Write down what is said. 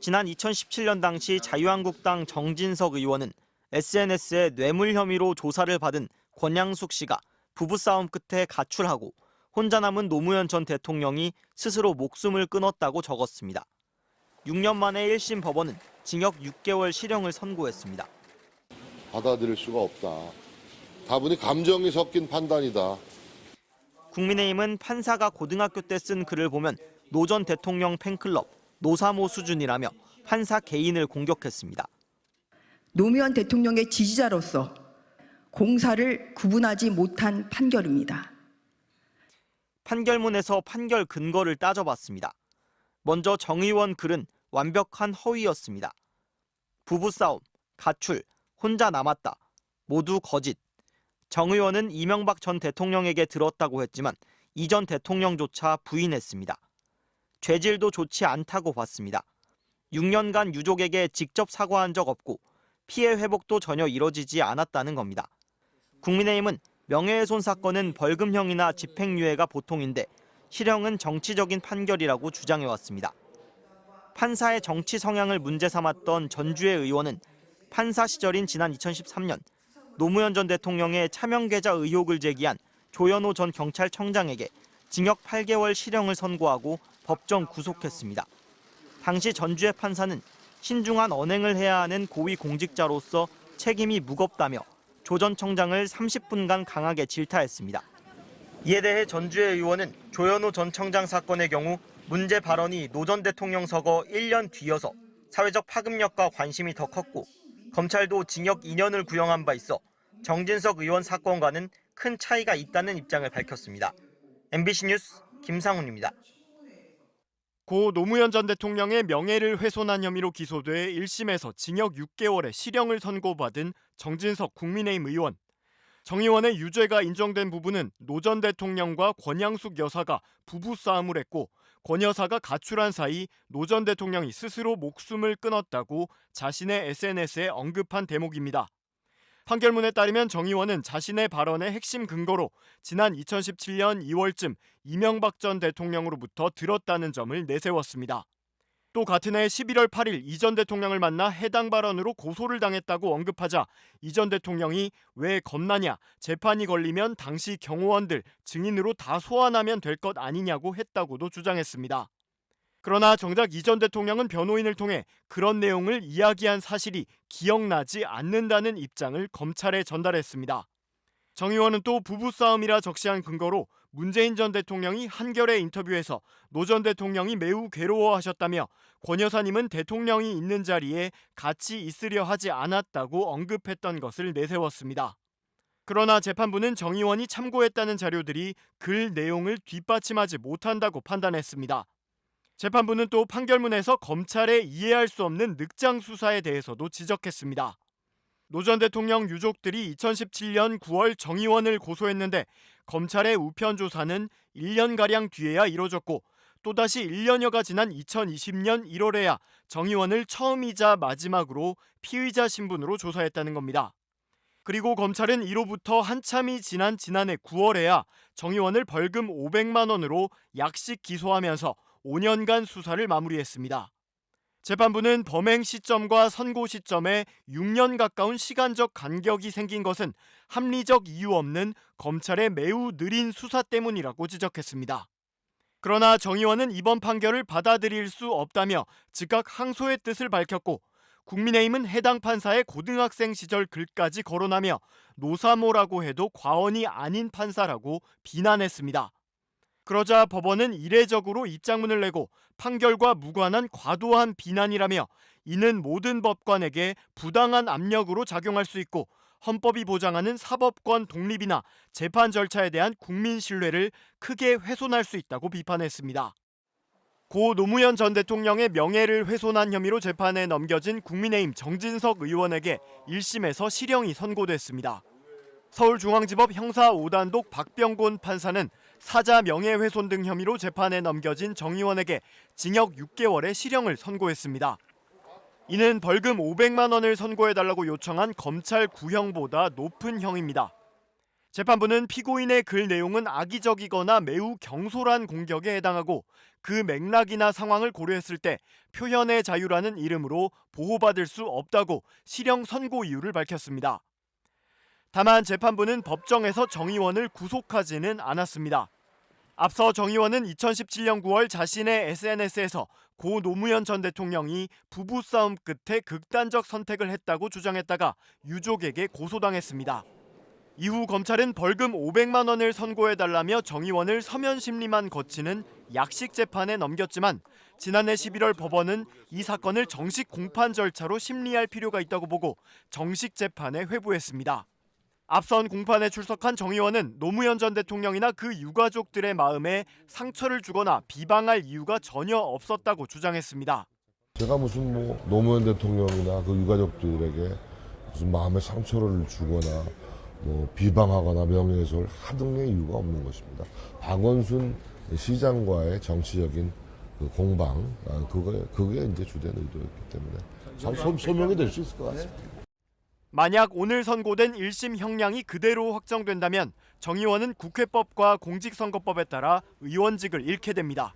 지난 2017년 당시 자유한국당 정진석 의원은 SNS에 뇌물 혐의로 조사를 받은 권양숙 씨가 부부싸움 끝에 가출하고 혼자 남은 노무현 전 대통령이 스스로 목숨을 끊었다고 적었습니다. 6년 만에 1심 법원은 징역 6개월 실형을 선고했습니다. 받아들일 수가 없다. 다분히 감정이 섞인 판단이다. 국민의힘은 판사가 고등학교 때 쓴 글을 보면 노 전 대통령 팬클럽, 노사모 수준이라며 판사 개인을 공격했습니다. 노무현 대통령의 지지자로서 공사를 구분하지 못한 판결입니다. 판결문에서 판결 근거를 따져봤습니다. 먼저 정 의원 글은 완벽한 허위였습니다. 부부싸움, 가출, 혼자 남았다. 모두 거짓. 정 의원은 이명박 전 대통령에게 들었다고 했지만 이 전 대통령조차 부인했습니다. 죄질도 좋지 않다고 봤습니다. 6년간 유족에게 직접 사과한 적 없고 피해 회복도 전혀 이뤄지지 않았다는 겁니다. 국민의힘은 명예훼손 사건은 벌금형이나 집행유예가 보통인데 실형은 정치적인 판결이라고 주장해왔습니다. 판사의 정치 성향을 문제 삼았던 전주의 의원은 판사 시절인 지난 2013년 노무현 전 대통령의 차명계좌 의혹을 제기한 조현오 전 경찰청장에게 징역 8개월 실형을 선고하고 법정 구속했습니다. 당시 전주의 판사는 신중한 언행을 해야 하는 고위공직자로서 책임이 무겁다며 조 전 청장을 30분간 강하게 질타했습니다. 이에 대해 전주의 의원은 조현오 전 청장 사건의 경우 문제 발언이 노 전 대통령 서거 1년 뒤여서 사회적 파급력과 관심이 더 컸고 검찰도 징역 2년을 구형한 바 있어 정진석 의원 사건과는 큰 차이가 있다는 입장을 밝혔습니다. MBC 뉴스 김상훈입니다. 고 노무현 전 대통령의 명예를 훼손한 혐의로 기소돼 1심에서 징역 6개월의 실형을 선고받은 정진석 국민의힘 의원. 정 의원의 유죄가 인정된 부분은 노 전 대통령과 권양숙 여사가 부부싸움을 했고 권 여사가 가출한 사이 노 전 대통령이 스스로 목숨을 끊었다고 자신의 SNS에 언급한 대목입니다. 판결문에 따르면 정 의원은 자신의 발언의 핵심 근거로 지난 2017년 2월쯤 이명박 전 대통령으로부터 들었다는 점을 내세웠습니다. 또 같은 해 11월 8일 이 전 대통령을 만나 해당 발언으로 고소를 당했다고 언급하자 이 전 대통령이 왜 겁나냐, 재판이 걸리면 당시 경호원들, 증인으로 다 소환하면 될 것 아니냐고 했다고도 주장했습니다. 그러나 정작 이 전 대통령은 변호인을 통해 그런 내용을 이야기한 사실이 기억나지 않는다는 입장을 검찰에 전달했습니다. 정 의원은 또 부부싸움이라 적시한 근거로 문재인 전 대통령이 한겨레 인터뷰에서 노 전 대통령이 매우 괴로워하셨다며 권 여사님은 대통령이 있는 자리에 같이 있으려 하지 않았다고 언급했던 것을 내세웠습니다. 그러나 재판부는 정 의원이 참고했다는 자료들이 글 내용을 뒷받침하지 못한다고 판단했습니다. 재판부는 또 판결문에서 검찰의 이해할 수 없는 늑장 수사에 대해서도 지적했습니다. 노 전 대통령 유족들이 2017년 9월 정 의원을 고소했는데 검찰의 우편 조사는 1년가량 뒤에야 이뤄졌고 또다시 1년여가 지난 2020년 1월에야 정 의원을 처음이자 마지막으로 피의자 신분으로 조사했다는 겁니다. 그리고 검찰은 이로부터 한참이 지난 지난해 9월에야 정 의원을 벌금 500만 원으로 약식 기소하면서 5년간 수사를 마무리했습니다. 재판부는 범행 시점과 선고 시점에 6년 가까운 시간적 간격이 생긴 것은 합리적 이유 없는 검찰의 매우 느린 수사 때문이라고 지적했습니다. 그러나 정 의원은 이번 판결을 받아들일 수 없다며 즉각 항소의 뜻을 밝혔고 국민의힘은 해당 판사의 고등학생 시절 글까지 거론하며 노사모라고 해도 과언이 아닌 판사라고 비난했습니다. 그러자 법원은 이례적으로 입장문을 내고 판결과 무관한 과도한 비난이라며 이는 모든 법관에게 부당한 압력으로 작용할 수 있고 헌법이 보장하는 사법권 독립이나 재판 절차에 대한 국민 신뢰를 크게 훼손할 수 있다고 비판했습니다. 고 노무현 전 대통령의 명예를 훼손한 혐의로 재판에 넘겨진 국민의힘 정진석 의원에게 1심에서 실형이 선고됐습니다. 서울중앙지법 형사 5단독 박병곤 판사는 사자 명예훼손 등 혐의로 재판에 넘겨진 정 의원에게 징역 6개월의 실형을 선고했습니다. 이는 벌금 500만 원을 선고해달라고 요청한 검찰 구형보다 높은 형입니다. 재판부는 피고인의 글 내용은 악의적이거나 매우 경솔한 공격에 해당하고 그 맥락이나 상황을 고려했을 때 표현의 자유라는 이름으로 보호받을 수 없다고 실형 선고 이유를 밝혔습니다. 다만 재판부는 법정에서 정 의원을 구속하지는 않았습니다. 앞서 정 의원은 2017년 9월 자신의 SNS에서 고 노무현 전 대통령이 부부싸움 끝에 극단적 선택을 했다고 주장했다가 유족에게 고소당했습니다. 이후 검찰은 벌금 500만 원을 선고해달라며 정 의원을 서면 심리만 거치는 약식 재판에 넘겼지만 지난해 11월 법원은 이 사건을 정식 공판 절차로 심리할 필요가 있다고 보고 정식 재판에 회부했습니다. 앞선 공판에 출석한 정 의원은 노무현 전 대통령이나 그 유가족들의 마음에 상처를 주거나 비방할 이유가 전혀 없었다고 주장했습니다. 제가 무슨 노무현 대통령이나 그 유가족들에게 무슨 마음의 상처를 주거나 비방하거나 명예훼손을 하등의 이유가 없는 것입니다. 박원순 시장과의 정치적인 그 공방, 그게 이제 주된 의도였기 때문에 잘 소명이 될 수 있을 것 같습니다. 만약 오늘 선고된 1심 형량이 그대로 확정된다면 정 의원은 국회법과 공직선거법에 따라 의원직을 잃게 됩니다.